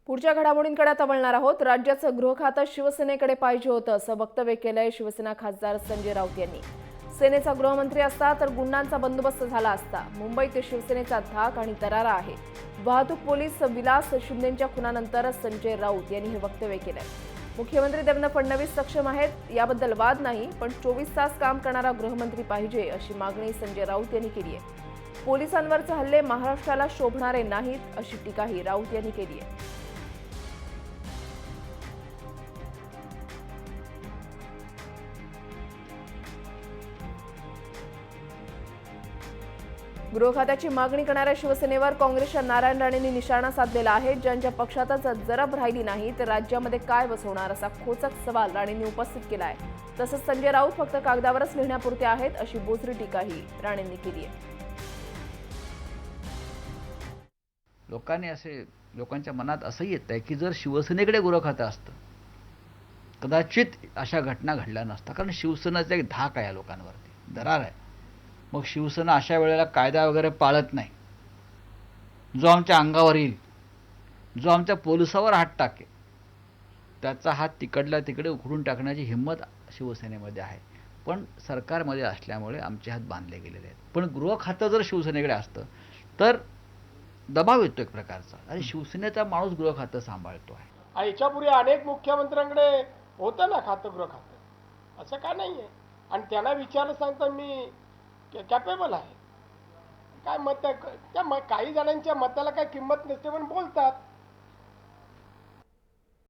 पुढच्या घडामोडींकडे आता वळणार आहोत। राज्याचं गृह खातं शिवसेनेकडे पाहिजे होतं असं वक्तव्य केलंय शिवसेना खासदार संजय राऊत यांनी। सेनेचा गृहमंत्री असता तर गुंडांचा बंदोबस्त झाला असता। मुंबईत शिवसेनेचा धाक आणि दरारा आहे। वाहतूक पोलीस विलास शिंदेंच्या खुनानंतर संजय राऊत यांनी हे वक्तव्य केलंय। मुख्यमंत्री देवेंद्र फडणवीस सक्षम आहेत याबद्दल वाद नाही, पण 24 तास काम करणारा गृहमंत्री पाहिजे अशी मागणी संजय राऊत यांनी केली आहे। पोलिसांवरचे हल्ले महाराष्ट्राला शोभणारे नाहीत अशी टीकाही राऊत यांनी केली आहे। गृह खात्याची मागणी करणाऱ्या शिवसेनेवर काँग्रेसच्या नारायण राणेंनी निशाणा साधलेला आहे। ज्यांच्या पक्षातच जरब राहिली नाही तर राज्यामध्ये काय बसवणार असा खोचक सवाल राणेंनी उपस्थित केला आहे। तसंच संजय राऊत फक्त कागदावरच लिहिण्यापुरते आहेत अशी बोचरी टीकाही राणेंनी केली आहे। लोकांच्या मनात असंही येत आहे की जर शिवसेनेकडे गृह खातं असतं कदाचित अशा घटना घडल्या नसता, कारण शिवसेनेचा एक धाक आहे या लोकांवरती, दरार आहे। मग शिवसेना अशा वेळेला कायदा वगैरे पाळत नाही, जो आमच्या अंगावर येईल, जो आमच्या पोलिसावर हात टाकेल त्याचा हात तिकडल्या तिकडे उखडून टाकण्याची हिंमत शिवसेनेमध्ये आहे। पण सरकारमध्ये असल्यामुळे आमचे हात बांधले गेलेले आहेत। पण गृह खातं जर शिवसेनेकडे असतं तर दबाव येतो एक प्रकारचा, आणि शिवसेनेचा माणूस गृह खातं सांभाळतो आहे। याच्यापूर्वी अनेक मुख्यमंत्र्यांकडे होतं ना खातं, गृह खातं, असं का नाही आहे। आणि त्यांना विचारलं सांगता मी कॅपेबल आहे, काय मत आहे, त्या काही जणांच्या मताला काय किंमत नसते पण बोलतात।